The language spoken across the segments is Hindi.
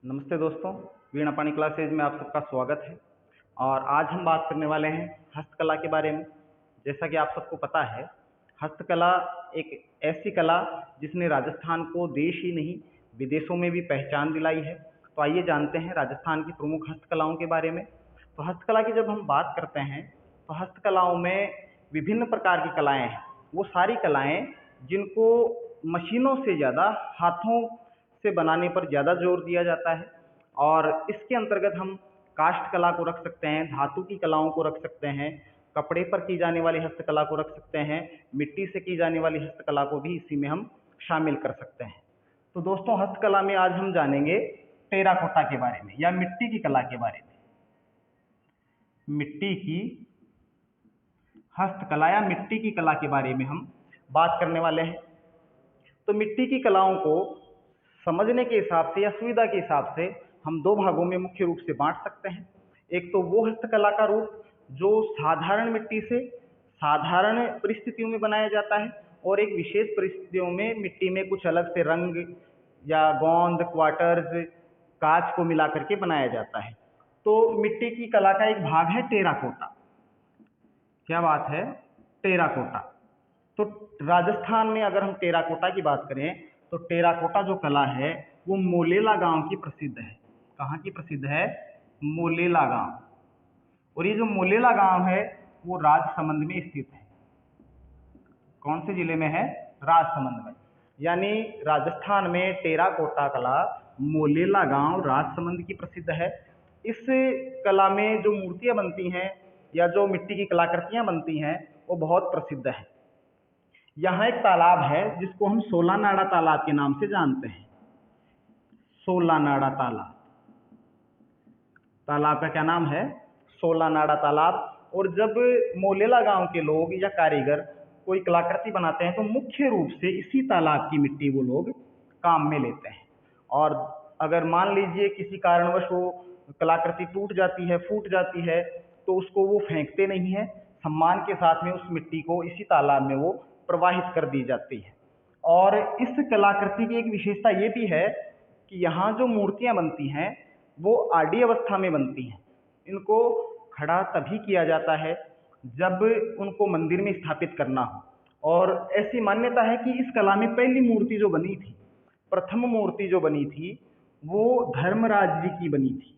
नमस्ते दोस्तों, वीणा पानी क्लासेज में आप सबका स्वागत है। और आज हम बात करने वाले हैं हस्तकला के बारे में। जैसा कि आप सबको पता है, हस्तकला एक ऐसी कला जिसने राजस्थान को देश ही नहीं विदेशों में भी पहचान दिलाई है। तो आइए जानते हैं राजस्थान की प्रमुख हस्तकलाओं के बारे में। तो हस्तकला की जब हम बात करते हैं तो हस्तकलाओं में विभिन्न प्रकार की कलाएँ हैं। वो सारी कलाएँ जिनको मशीनों से ज़्यादा हाथों से बनाने पर ज़्यादा जोर दिया जाता है। और इसके अंतर्गत हम काष्ठ कला को रख सकते हैं, धातु की कलाओं को रख सकते हैं, कपड़े पर की जाने वाली हस्तकला को रख सकते हैं, मिट्टी से की जाने वाली हस्तकला को भी इसी में हम शामिल कर सकते हैं। तो दोस्तों, हस्तकला में आज हम जानेंगे टेराकोटा के बारे में या मिट्टी की कला के बारे में। मिट्टी की हस्तकला या मिट्टी की कला के बारे में हम बात करने वाले हैं। तो मिट्टी की कलाओं को समझने के हिसाब से या सुविधा के हिसाब से हम दो भागों में मुख्य रूप से बांट सकते हैं। एक तो वो हस्तकला का रूप जो साधारण मिट्टी से साधारण परिस्थितियों में बनाया जाता है, और एक विशेष परिस्थितियों में मिट्टी में कुछ अलग से रंग या गोंद, क्वार्टर्स, कांच को मिला करके बनाया जाता है। तो मिट्टी की कला का एक भाग है टेराकोटा। क्या बात है? टेराकोटा। तो राजस्थान में अगर हम टेराकोटा की बात करें तो टेराकोटा जो कला है वो मोलेला गांव की प्रसिद्ध है। कहाँ की प्रसिद्ध है? मोलेला गांव। और ये जो मोलेला गांव है वो राजसमंद में स्थित है। कौन से जिले में है? राजसमंद में। यानी राजस्थान में टेराकोटा कला मोलेला गांव राजसमंद की प्रसिद्ध है। इस कला में जो मूर्तियां बनती हैं या जो मिट्टी की कलाकृतियां बनती हैं वो बहुत प्रसिद्ध है। यहाँ एक तालाब है जिसको हम सोलानाड़ा तालाब के नाम से जानते हैं। सोलानाड़ा तालाब। तालाब का क्या नाम है? सोलानाड़ा तालाब। और जब मोलेला गांव के लोग या कारीगर कोई कलाकृति बनाते हैं तो मुख्य रूप से इसी तालाब की मिट्टी वो लोग काम में लेते हैं। और अगर मान लीजिए किसी कारणवश वो कलाकृति टूट जाती है, फूट जाती है, तो उसको वो फेंकते नहीं है, सम्मान के साथ में उस मिट्टी को इसी तालाब में वो प्रवाहित कर दी जाती है। और इस कलाकृति की एक विशेषता ये भी है कि यहाँ जो मूर्तियाँ बनती हैं वो आडी अवस्था में बनती हैं। इनको खड़ा तभी किया जाता है जब उनको मंदिर में स्थापित करना हो। और ऐसी मान्यता है कि इस कला में पहली मूर्ति जो बनी थी, प्रथम मूर्ति जो बनी थी, वो धर्मराज जी की बनी थी।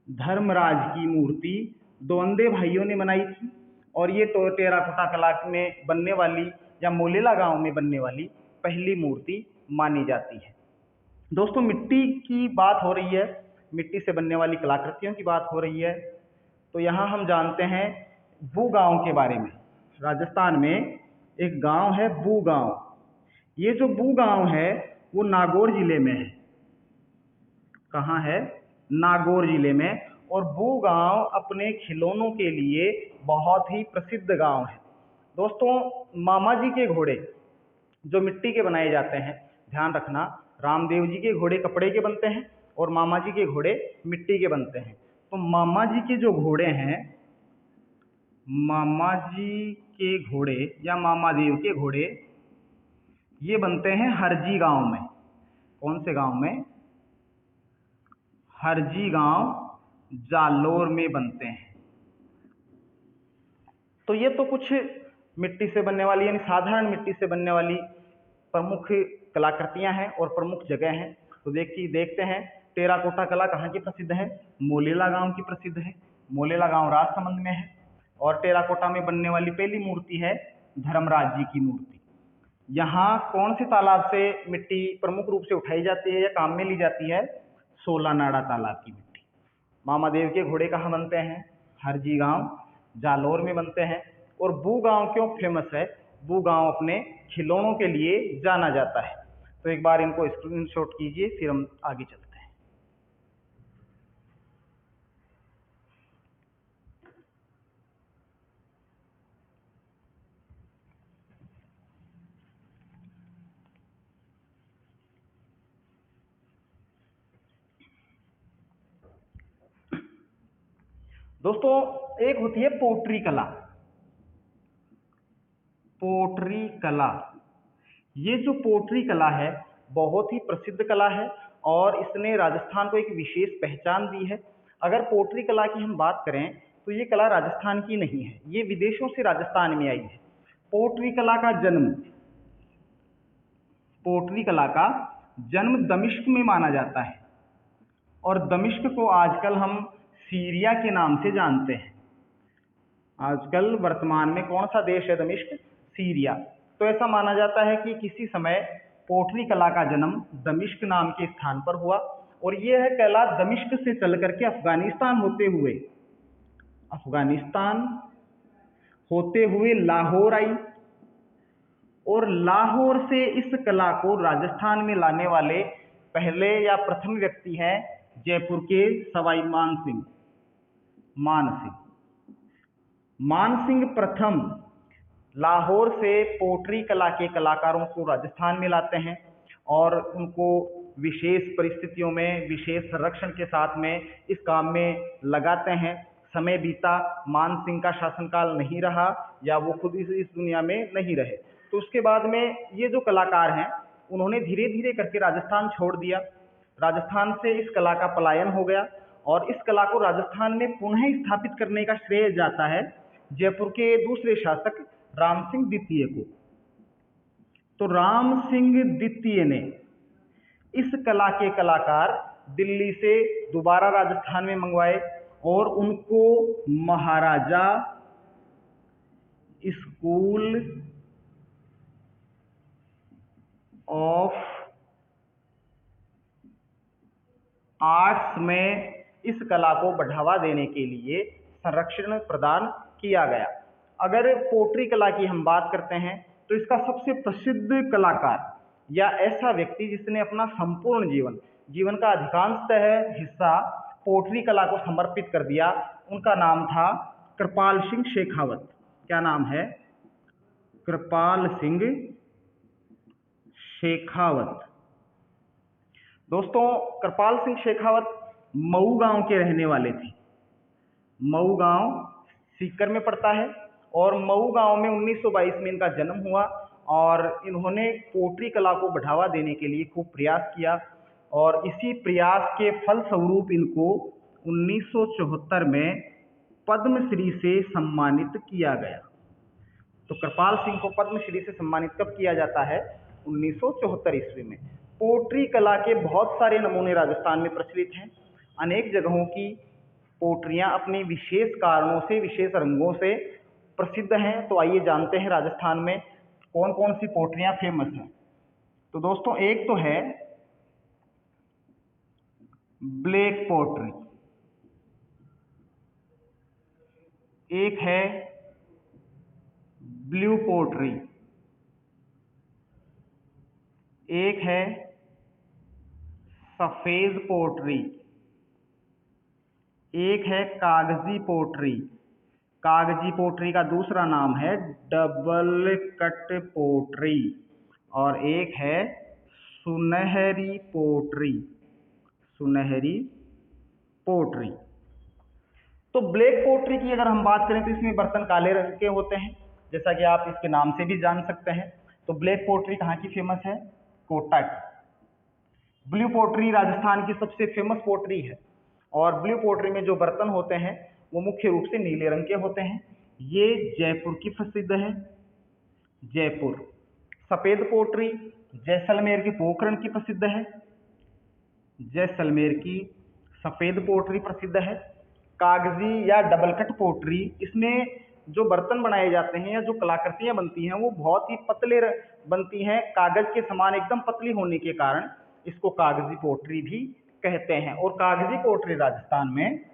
धर्मराज की मूर्ति दोंदे भाइयों ने बनाई थी। और ये तो टेराकोटा कला में बनने वाली या मोलेला गांव में बनने वाली पहली मूर्ति मानी जाती है। दोस्तों, मिट्टी की बात हो रही है, मिट्टी से बनने वाली कलाकृतियों की बात हो रही है, तो यहाँ हम जानते हैं बू गांव के बारे में। राजस्थान में एक गांव है बू गांव। ये जो बू गांव है वो नागौर जिले में है। कहाँ है? नागौर जिले में। और बू गांव अपने खिलौनों के लिए बहुत ही प्रसिद्ध गांव है। दोस्तों, मामा जी के घोड़े जो मिट्टी के बनाए जाते हैं, ध्यान रखना, रामदेव जी के घोड़े कपड़े के बनते हैं और मामा जी के घोड़े मिट्टी के बनते हैं। तो मामा जी के जो घोड़े हैं, मामा जी के घोड़े या मामा देव के घोड़े, ये बनते हैं हरजी गांव में। कौन से गांव में? हरजी गांव जालोर में बनते हैं। तो ये तो कुछ मिट्टी से बनने वाली यानी साधारण मिट्टी से बनने वाली प्रमुख कलाकृतियां हैं और प्रमुख जगह हैं। तो देखते हैं टेराकोटा कला कहाँ की प्रसिद्ध है? मोलेला गांव की प्रसिद्ध है। मोलेला गांव राजसमंद में है। और टेराकोटा में बनने वाली पहली मूर्ति है धर्मराज जी की मूर्ति। यहाँ कौन से तालाब से मिट्टी प्रमुख रूप से उठाई जाती है या काम में ली जाती है? सोलानाड़ा तालाब की मिट्टी। मामा देव के घोड़े कहाँ बनते हैं? हरजी गांव जालोर में बनते हैं। और बू गांव क्यों फेमस है? बू गांव अपने खिलौनों के लिए जाना जाता है। तो एक बार इनको स्क्रीनशॉट कीजिए, फिर हम आगे चलते हैं। दोस्तों, एक होती है पोट्री कला। पोट्री कला, ये जो पोट्री कला है बहुत ही प्रसिद्ध कला है और इसने राजस्थान को एक विशेष पहचान दी है। अगर पोट्री कला की हम बात करें तो ये कला राजस्थान की नहीं है, ये विदेशों से राजस्थान में आई है। पोट्री कला का जन्म पोट्री कला का जन्म दमिश्क में माना जाता है और दमिश्क को आजकल हम सीरिया के नाम से जानते हैं। आजकल वर्तमान में कौन सा देश है दमिश्क? सीरिया। तो ऐसा माना जाता है कि किसी समय पोट्री कला का जन्म दमिश्क नाम के स्थान पर हुआ और यह है कला दमिश्क से चल करके अफगानिस्तान होते हुए लाहौर आई और लाहौर से इस कला को राजस्थान में लाने वाले पहले या प्रथम व्यक्ति हैं जयपुर के सवाई मान सिंह प्रथम लाहौर से पोट्री कला के कलाकारों को राजस्थान में लाते हैं और उनको विशेष परिस्थितियों में विशेष संरक्षण के साथ में इस काम में लगाते हैं। समय बीता, मान सिंह का शासनकाल नहीं रहा या वो खुद इस दुनिया में नहीं रहे, तो उसके बाद में ये जो कलाकार हैं उन्होंने धीरे धीरे करके राजस्थान छोड़ दिया। राजस्थान से इस कला का पलायन हो गया और इस कला को राजस्थान में पुनः स्थापित करने का श्रेय जाता है जयपुर के दूसरे शासक राम सिंह द्वितीय को। तो राम सिंह द्वितीय ने इस कला के कलाकार दिल्ली से दोबारा राजस्थान में मंगवाए और उनको महाराजा स्कूल ऑफ आर्ट्स में इस कला को बढ़ावा देने के लिए संरक्षण प्रदान किया गया। अगर पोट्री कला की हम बात करते हैं तो इसका सबसे प्रसिद्ध कलाकार या ऐसा व्यक्ति जिसने अपना संपूर्ण जीवन का अधिकांशतः हिस्सा पोट्री कला को समर्पित कर दिया, उनका नाम था कृपाल सिंह शेखावत। क्या नाम है? कृपाल सिंह शेखावत। दोस्तों, कृपाल सिंह शेखावत मऊ गांव के रहने वाले थे। मऊ गांव सीकर में पड़ता है और मऊ गांव में 1922 में इनका जन्म हुआ और इन्होंने पोट्री कला को बढ़ावा देने के लिए खूब प्रयास किया और इसी प्रयास के फलस्वरूप इनको 1974 में पद्मश्री से सम्मानित किया गया। तो कृपाल सिंह को पद्मश्री से सम्मानित कब किया जाता है? 1974 ईस्वी में। पोट्री कला के बहुत सारे नमूने राजस्थान में प्रचलित हैं। अनेक जगहों की पोट्रियां अपनी विशेष कारणों से, विशेष रंगों से प्रसिद्ध हैं। तो आइए जानते हैं राजस्थान में कौन कौन सी पोट्रियां फेमस हैं। तो दोस्तों, एक तो है ब्लैक पोट्री, एक है ब्लू पोट्री, एक है सफेद पोट्री, एक है कागजी पोट्री। कागजी पोट्री का दूसरा नाम है डबल कट पोट्री और एक है सुनहरी पोट्री। तो ब्लैक पोट्री की अगर हम बात करें तो इसमें बर्तन काले रंग के होते हैं, जैसा कि आप इसके नाम से भी जान सकते हैं। तो ब्लैक पोट्री कहाँ की फेमस है? कोटा की। ब्लू पोट्री राजस्थान की सबसे फेमस पोट्री है और ब्लू पोट्री में जो बर्तन होते हैं वो मुख्य रूप से नीले रंग के होते हैं। ये जयपुर की प्रसिद्ध है, जयपुर। सफेद पोट्री जैसलमेर की पोखरण की प्रसिद्ध है, जैसलमेर की सफेद पोट्री प्रसिद्ध है। कागजी या डबल कट पोट्री, इसमें जो बर्तन बनाए जाते हैं या जो कलाकृतियां बनती हैं वो बहुत ही पतले बनती हैं, कागज के समान एकदम पतली होने के कारण इसको कागजी पोट्री भी कहते हैं। और कागजी पोट्री राजस्थान में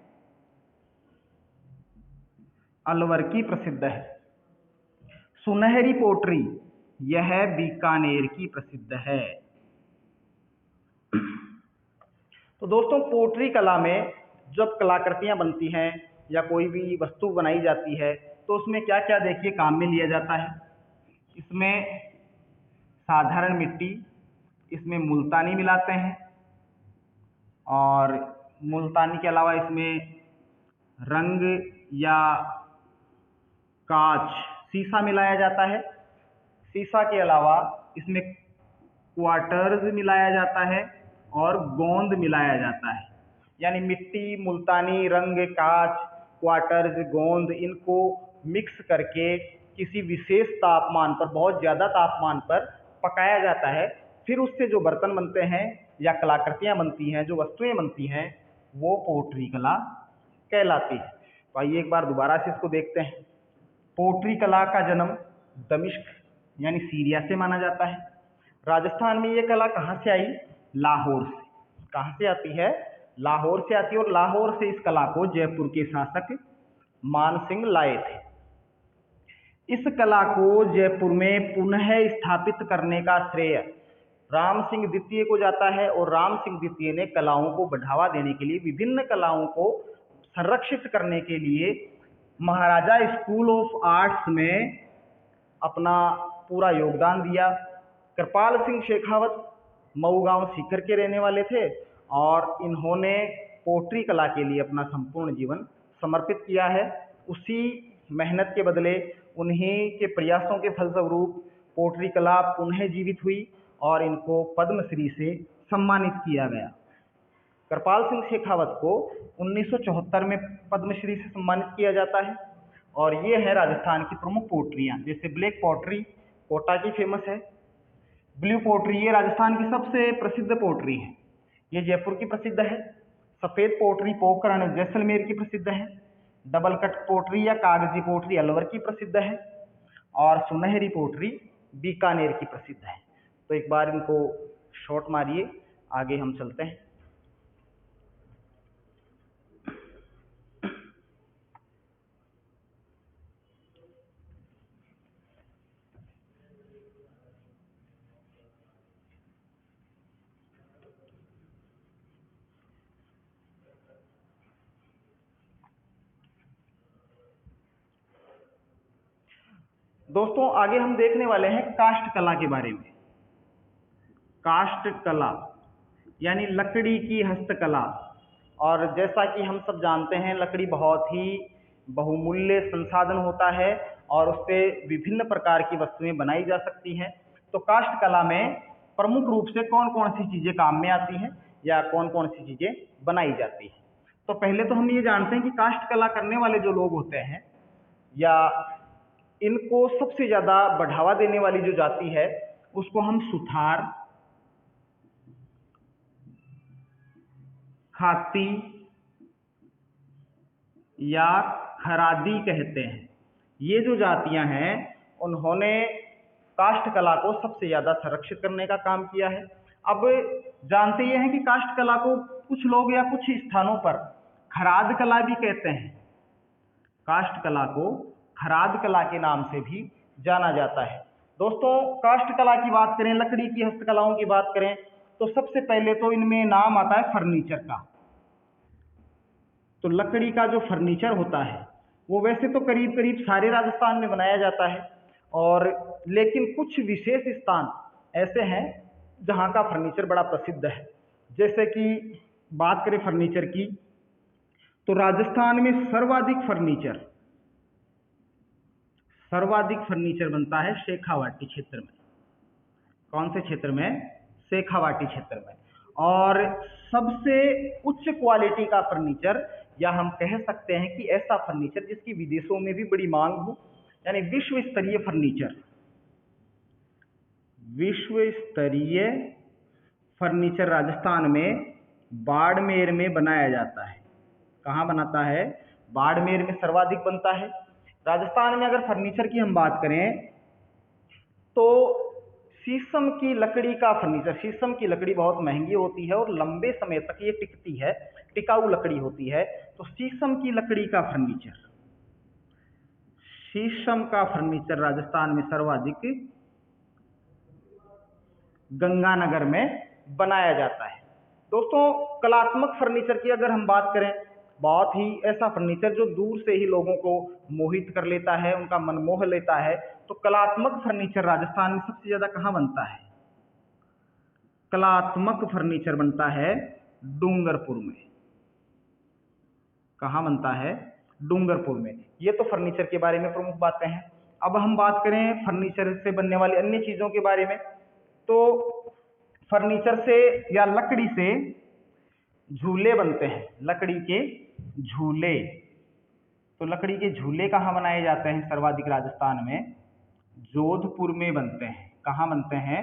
अलवर की प्रसिद्ध है। सुनहरी पोट्री यह बीकानेर की प्रसिद्ध है। तो दोस्तों, पोट्री कला में जब कलाकृतियां बनती हैं या कोई भी वस्तु बनाई जाती है तो उसमें क्या क्या देखिए काम में लिया जाता है। इसमें साधारण मिट्टी, इसमें मुल्तानी मिलाते हैं और मुल्तानी के अलावा इसमें रंग या कांच, शीशा मिलाया जाता है। शीशा के अलावा इसमें क्वार्टर्स मिलाया जाता है और गोंद मिलाया जाता है। यानी मिट्टी, मुल्तानी रंग, कांच, क्वार्टर्स, गोंद, इनको मिक्स करके किसी विशेष तापमान पर, बहुत ज़्यादा तापमान पर पकाया जाता है। फिर उससे जो बर्तन बनते हैं या कलाकृतियाँ बनती हैं, जो वस्तुएं बनती हैं, वो पोट्री कला कहलाती है। तो आइए एक बार दोबारा से इसको देखते हैं। पोट्री कला का जन्म दमिश्क यानी सीरिया से माना जाता है। राजस्थान में ये कला कहाँ से आई? लाहौर से। कहाँ से आती है? लाहौर से आती है। और लाहौर से इस कला को जयपुर के शासक मान सिंह लाए थे। इस कला को जयपुर में पुनः स्थापित करने का श्रेय राम सिंह द्वितीय को जाता है। और राम सिंह द्वितीय ने कलाओं को बढ़ावा देने के लिए, विभिन्न कलाओं को संरक्षित करने के लिए महाराजा स्कूल ऑफ आर्ट्स में अपना पूरा योगदान दिया। कृपाल सिंह शेखावत मऊ गांव सीकर के रहने वाले थे और इन्होंने पोट्री कला के लिए अपना संपूर्ण जीवन समर्पित किया है। उसी मेहनत के बदले, उन्हीं के प्रयासों के फलस्वरूप पोट्री कला पुनः जीवित हुई और इनको पद्मश्री से सम्मानित किया गया। कृपाल सिंह शेखावत को 1974 में पद्मश्री से सम्मानित किया जाता है। और ये है राजस्थान की प्रमुख पोट्रियाँ। जैसे ब्लैक पोट्री कोटा की फेमस है, ब्लू पोट्री ये राजस्थान की सबसे प्रसिद्ध पोट्री है, ये जयपुर की प्रसिद्ध है। सफ़ेद पोट्री पोखरण जैसलमेर की प्रसिद्ध है। डबल कट पोट्री या कागजी पोट्री अलवर की प्रसिद्ध है। और सुनहरी पोट्री बीकानेर की प्रसिद्ध है। तो एक बार इनको शॉट मारिए, आगे हम चलते हैं। दोस्तों आगे हम देखने वाले हैं काष्ठ कला के बारे में। काष्ठ कला यानी लकड़ी की हस्तकला। और जैसा कि हम सब जानते हैं, लकड़ी बहुत ही बहुमूल्य संसाधन होता है और उससे विभिन्न प्रकार की वस्तुएं बनाई जा सकती हैं। तो काष्ठ कला में प्रमुख रूप से कौन कौन सी चीज़ें काम में आती हैं या कौन कौन सी चीज़ें बनाई जाती हैं? तो पहले तो हम ये जानते हैं कि काष्ठ कला करने वाले जो लोग होते हैं या इनको सबसे ज़्यादा बढ़ावा देने वाली जो जाति है, उसको हम सुथार, खाती या खरादी कहते हैं। ये जो जातियां हैं, उन्होंने काष्ठ कला को सबसे ज़्यादा संरक्षित करने का काम किया है। अब जानते ये हैं कि काष्ठ कला को कुछ लोग या कुछ स्थानों पर खराद कला भी कहते हैं। काष्ठ कला को खराद कला के नाम से भी जाना जाता है। दोस्तों काष्ठ कला की बात करें, लकड़ी की हस्तकलाओं की बात करें, तो सबसे पहले तो इनमें नाम आता है फर्नीचर का। तो लकड़ी का जो फर्नीचर होता है वो वैसे तो करीब करीब सारे राजस्थान में बनाया जाता है, और लेकिन कुछ विशेष स्थान ऐसे हैं जहाँ का फर्नीचर बड़ा प्रसिद्ध है। जैसे कि बात करें फर्नीचर की, तो राजस्थान में सर्वाधिक फर्नीचर बनता है शेखावाटी क्षेत्र में। कौन से क्षेत्र में? शेखावाटी क्षेत्र में। और सबसे उच्च क्वालिटी का फर्नीचर, या हम कह सकते हैं कि ऐसा फर्नीचर जिसकी विदेशों में भी बड़ी मांग हो, यानी विश्व स्तरीय फर्नीचर राजस्थान में बाड़मेर में बनाया जाता है। कहाँ बनाता है? बाड़मेर में सर्वाधिक बनता है। राजस्थान में अगर फर्नीचर की हम बात करें तो शीशम की लकड़ी का फर्नीचर, शीशम की लकड़ी बहुत महंगी होती है और लंबे समय तक ये टिकती है, टिकाऊ लकड़ी होती है। तो शीशम की लकड़ी का फर्नीचर, शीशम का फर्नीचर राजस्थान में सर्वाधिक गंगानगर में बनाया जाता है। दोस्तों कलात्मक फर्नीचर की अगर हम बात करें, बहुत ही ऐसा फर्नीचर जो दूर से ही लोगों को मोहित कर लेता है, उनका मन मोह लेता है। तो कलात्मक फर्नीचर राजस्थान में सबसे ज्यादा कहाँ बनता है? कलात्मक फर्नीचर बनता है डूंगरपुर में। कहाँ बनता है? डूंगरपुर में। ये तो फर्नीचर के बारे में प्रमुख बातें हैं। अब हम बात करें फर्नीचर से बनने वाली अन्य चीजों के बारे में, तो फर्नीचर से या लकड़ी से झूले बनते हैं, लकड़ी के झूले। तो लकड़ी के झूले कहाँ बनाए जाते हैं सर्वाधिक? राजस्थान में जोधपुर में बनते हैं। कहाँ बनते हैं?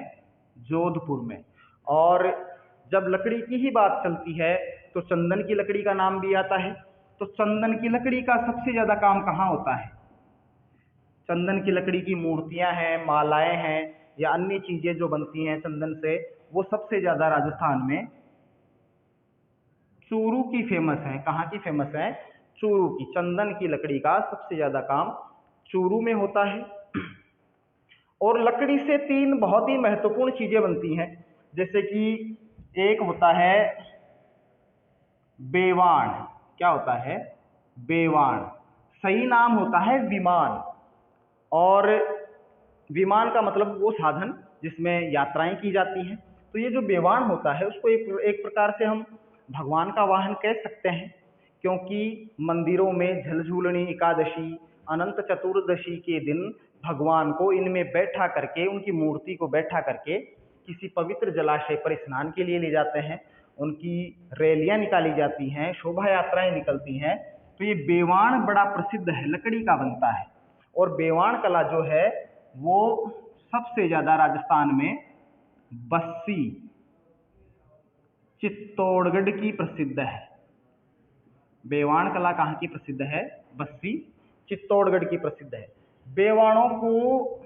जोधपुर में। और जब लकड़ी की ही बात चलती है तो चंदन की लकड़ी का नाम भी आता है। तो चंदन की लकड़ी का सबसे ज्यादा काम कहाँ होता है? चंदन की लकड़ी की मूर्तियां हैं, मालाएं हैं या अन्य चीजें जो बनती हैं चंदन से, वो सबसे ज्यादा राजस्थान में चूरू की फेमस है। कहाँ की फेमस है? चूरू की। चंदन की लकड़ी का सबसे ज्यादा काम चूरू में होता है। और लकड़ी से तीन बहुत ही महत्वपूर्ण चीजें बनती हैं, जैसे कि एक होता है बेवाण। क्या होता है? बेवाण। सही नाम होता है विमान। और विमान का मतलब वो साधन जिसमें यात्राएं की जाती हैं। तो ये जो बेवाण होता है उसको एक प्रकार से हम भगवान का वाहन कह सकते हैं, क्योंकि मंदिरों में झलझूलनी एकादशी, अनंत चतुर्दशी के दिन भगवान को इनमें बैठा करके, उनकी मूर्ति को बैठा करके किसी पवित्र जलाशय पर स्नान के लिए ले जाते हैं। उनकी रैलियां निकाली जाती हैं, शोभा यात्राएं निकलती हैं। तो ये बेवाण बड़ा प्रसिद्ध है, लकड़ी का बनता है। और बेवाण कला जो है वो सबसे ज्यादा राजस्थान में बस्सी चित्तौड़गढ़ की प्रसिद्ध है। बेवाण कला कहाँ की प्रसिद्ध है? बस्सी चित्तौड़गढ़ की प्रसिद्ध है। बेवाणों को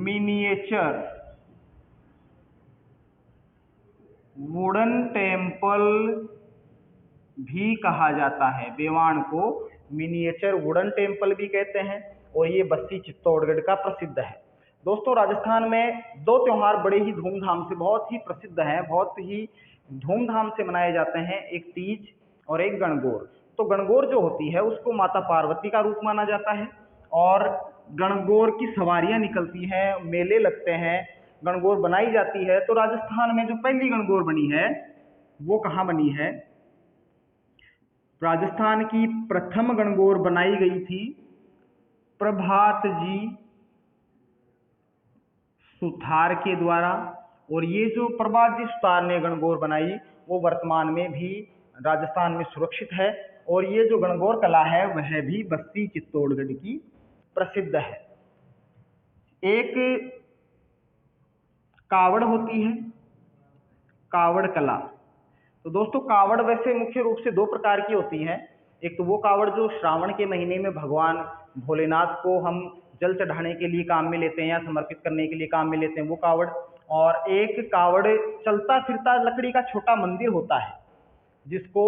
मिनिएचर वुडन टेम्पल भी कहा जाता है। बेवाण को मिनिएचर वुडन टेम्पल भी कहते हैं। और ये बस्सी चित्तौड़गढ़ का प्रसिद्ध है। दोस्तों, राजस्थान में दो त्योहार बड़े ही धूमधाम से, बहुत ही प्रसिद्ध हैं, बहुत ही धूमधाम से मनाए जाते हैं, एक तीज और एक गणगौर। तो गणगौर जो होती है उसको माता पार्वती का रूप माना जाता है। और गणगौर की सवारियां निकलती हैं, मेले लगते हैं, गणगौर बनाई जाती है। तो राजस्थान में जो पहली गणगौर बनी है वो कहाँ बनी है? राजस्थान की प्रथम गणगौर बनाई गई थी प्रभात जी सुथार के द्वारा। और ये जो प्रभात जी सुथार ने गणगौर बनाई वो वर्तमान में भी राजस्थान में सुरक्षित है। और ये जो गणगौर कला है वह भी बस्सी चित्तौड़गढ़ की प्रसिद्ध है। एक कावड़ होती है, कावड़ कला। तो दोस्तों, कावड़ वैसे मुख्य रूप से दो प्रकार की होती है। एक तो वो कावड़ जो श्रावण के महीने में भगवान भोलेनाथ को हम जल चढ़ाने के लिए काम में लेते हैं या समर्पित करने के लिए काम में लेते हैं, वो कावड़। और एक कावड़ चलता फिरता लकड़ी का छोटा मंदिर होता है, जिसको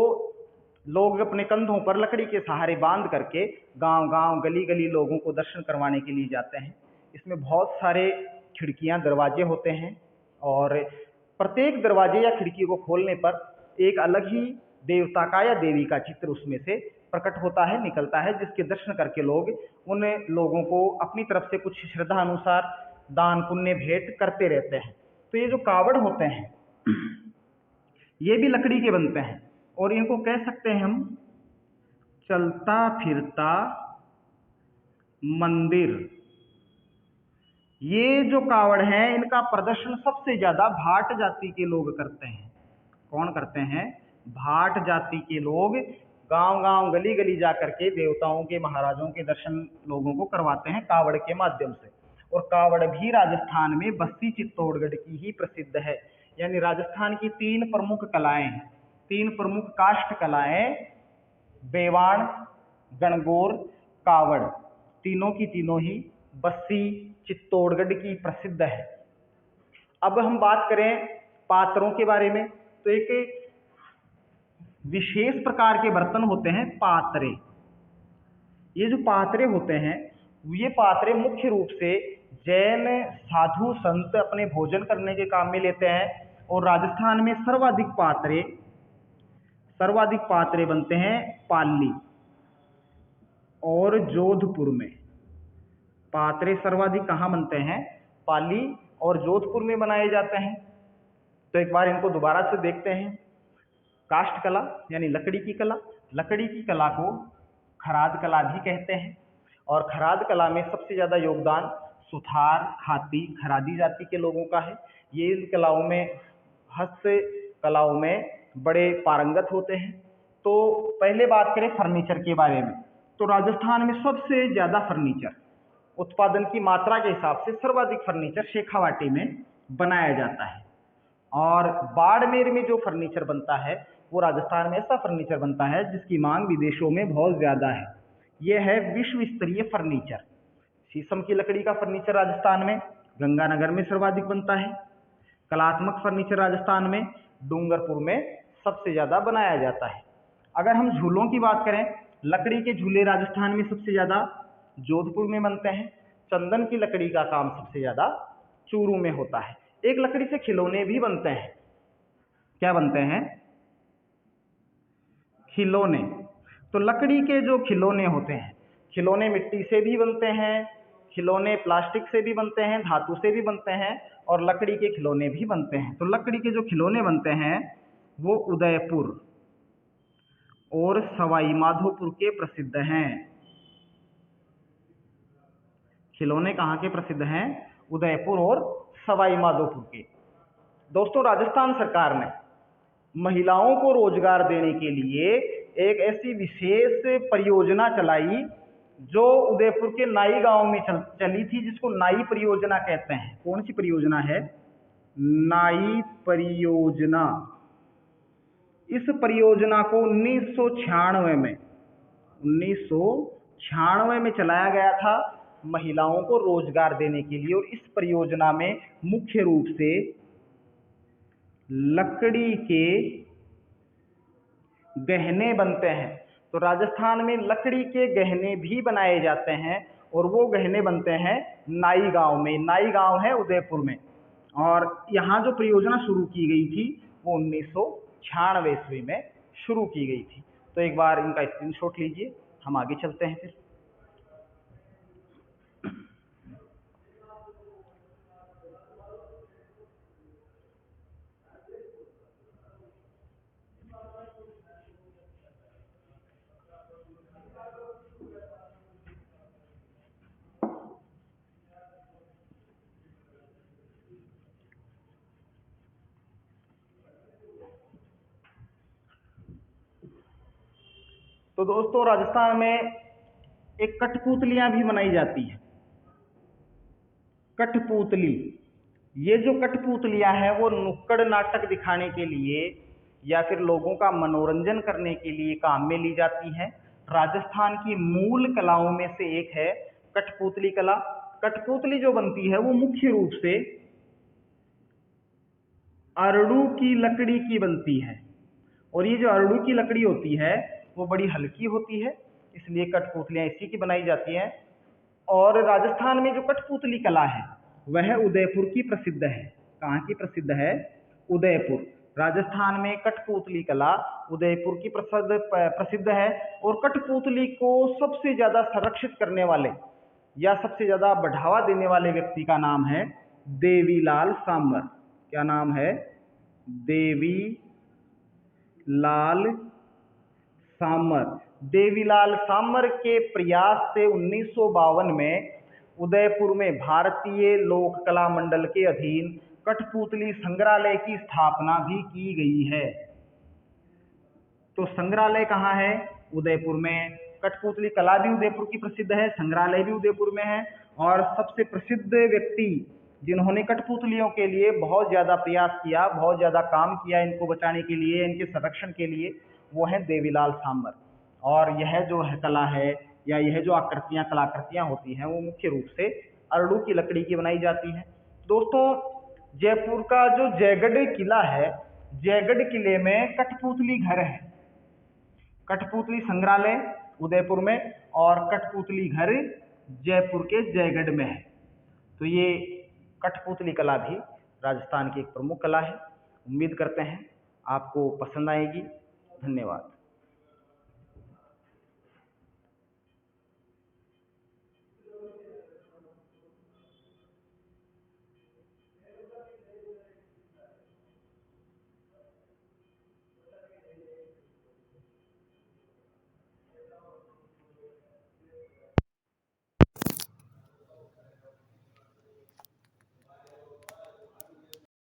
लोग अपने कंधों पर लकड़ी के सहारे बांध करके गांव गांव गली गली लोगों को दर्शन करवाने के लिए जाते हैं। इसमें बहुत सारे खिड़कियां दरवाजे होते हैं और प्रत्येक दरवाजे या खिड़की को खोलने पर एक अलग ही देवता का या देवी का चित्र उसमें से प्रकट होता है, निकलता है, जिसके दर्शन करके लोग उन लोगों को अपनी तरफ से कुछ श्रद्धा अनुसार दान पुण्य भेंट करते रहते हैं। तो ये जो कावड़ होते हैं ये भी लकड़ी के बनते हैं और इनको कह सकते हैं हम चलता फिरता मंदिर। ये जो कावड़ हैं इनका प्रदर्शन सबसे ज्यादा भाट जाति के लोग करते हैं। कौन करते हैं? भाट जाति के लोग गांव गांव गली गली जाकर के देवताओं के महाराजों के दर्शन लोगों को करवाते हैं कावड़ के माध्यम से। और कावड़ भी राजस्थान में बस्सी चित्तौड़गढ़ की ही प्रसिद्ध है। यानी राजस्थान की तीन प्रमुख कलाएं, तीन प्रमुख काष्ठ कलाएं, बेवाण, गणगौर, कावड़, तीनों की तीनों ही बस्सी चित्तौड़गढ़ की प्रसिद्ध है। अब हम बात करें पात्रों के बारे में, तो एक विशेष प्रकार के बर्तन होते हैं पात्रे। ये जो पात्रे होते हैं ये पात्रे मुख्य रूप से जैन साधु संत अपने भोजन करने के काम में लेते हैं। और राजस्थान में सर्वाधिक पात्रे बनते हैं पाली और जोधपुर में। पात्रे सर्वाधिक कहाँ बनते हैं? पाली और जोधपुर में बनाए जाते हैं। तो एक बार इनको दोबारा से देखते हैं। काष्ठ कला यानी लकड़ी की कला, लकड़ी की कला को खराद कला भी कहते हैं। और खराद कला में सबसे ज्यादा योगदान सुथार, खाती, खरादी जाति के लोगों का है। ये इन कलाओं में, हस्त कलाओं में बड़े पारंगत होते हैं। तो पहले बात करें फर्नीचर के बारे में, तो राजस्थान में सबसे ज़्यादा फर्नीचर उत्पादन की मात्रा के हिसाब से सर्वाधिक फर्नीचर शेखावाटी में बनाया जाता है। और बाड़मेर में जो फर्नीचर बनता है वो राजस्थान में ऐसा फर्नीचर बनता है जिसकी मांग विदेशों में बहुत ज़्यादा है। यह है विश्व स्तरीय फर्नीचर। शीशम की लकड़ी का फर्नीचर राजस्थान में गंगानगर में सर्वाधिक बनता है। कलात्मक फर्नीचर राजस्थान में डूंगरपुर में सबसे ज़्यादा बनाया जाता है। अगर हम झूलों की बात करें, लकड़ी के झूले राजस्थान में सबसे ज़्यादा जोधपुर में बनते हैं। चंदन की लकड़ी का काम सबसे ज़्यादा चूरू में होता है। एक लकड़ी से खिलौने भी बनते हैं। क्या बनते हैं? खिलौने। तो लकड़ी के जो खिलौने होते हैं, खिलौने मिट्टी से भी बनते हैं, खिलौने प्लास्टिक से भी बनते हैं, धातु से भी बनते हैं, और लकड़ी के खिलौने भी बनते हैं। तो लकड़ी के जो खिलौने बनते हैं वो उदयपुर और सवाई माधोपुर के प्रसिद्ध हैं। खिलौने कहाँ के प्रसिद्ध हैं? उदयपुर और सवाई माधोपुर के। दोस्तों, राजस्थान सरकार ने महिलाओं को रोजगार देने के लिए एक ऐसी विशेष परियोजना चलाई जो उदयपुर के नाई गांव में चली थी, जिसको नाई परियोजना कहते हैं। कौन सी परियोजना है? नाई परियोजना। इस परियोजना को 1996 में चलाया गया था महिलाओं को रोजगार देने के लिए। और इस परियोजना में मुख्य रूप से लकड़ी के गहने बनते हैं। तो राजस्थान में लकड़ी के गहने भी बनाए जाते हैं, और वो गहने बनते हैं नाई गांव में। नाई गांव है उदयपुर में। और यहाँ जो परियोजना शुरू की गई थी वो 1996 ईस्वी में शुरू की गई थी। तो एक बार इनका स्क्रीनशॉट लीजिए, हम आगे चलते हैं फिर। तो दोस्तों, राजस्थान में एक कठपुतलियां भी बनाई जाती है। कठपुतली, ये जो कठपुतलियां हैं वो नुक्कड़ नाटक दिखाने के लिए या फिर लोगों का मनोरंजन करने के लिए काम में ली जाती हैं। राजस्थान की मूल कलाओं में से एक है कठपुतली कला। कठपुतली जो बनती है वो मुख्य रूप से अरड़ू की लकड़ी की बनती है। और ये जो अरड़ू की लकड़ी होती है वो बड़ी हल्की होती है, इसलिए कठपुतलियां इसी की बनाई जाती हैं। और राजस्थान में जो कठपुतली कला है वह उदयपुर की प्रसिद्ध है। कहाँ की प्रसिद्ध है? उदयपुर। राजस्थान में कठपुतली कला उदयपुर की प्रसिद्ध है। और कठपुतली को सबसे ज्यादा संरक्षित करने वाले या सबसे ज्यादा बढ़ावा देने वाले व्यक्ति का नाम है देवीलाल सामर। क्या नाम है? देवीलाल सामर। देवीलाल सामर के प्रयास से 1952 में उदयपुर में भारतीय लोक कला मंडल के अधीन कठपुतली संग्रहालय की स्थापना भी की गई है। तो संग्रहालय कहाँ है? उदयपुर में। कठपुतली कला भी उदयपुर की प्रसिद्ध है, संग्रहालय भी उदयपुर में है। और सबसे प्रसिद्ध व्यक्ति जिन्होंने कठपुतलियों के लिए बहुत ज़्यादा प्रयास किया, बहुत ज़्यादा काम किया इनको बचाने के लिए, इनके संरक्षण के लिए, वो है देवीलाल सामर। और यह जो है कला है या यह जो आकृतियाँ, कलाकृतियाँ होती हैं वो मुख्य रूप से अरड़ू की लकड़ी की बनाई जाती हैं। दोस्तों, जयपुर का जो जयगढ़ किला है, जयगढ़ किले में कठपुतली घर है। कठपुतली संग्रहालय उदयपुर में और कठपुतली घर जयपुर के जयगढ़ में है। तो ये कठपुतली कला भी राजस्थान की एक प्रमुख कला है। उम्मीद करते हैं आपको पसंद आएगी। धन्यवाद।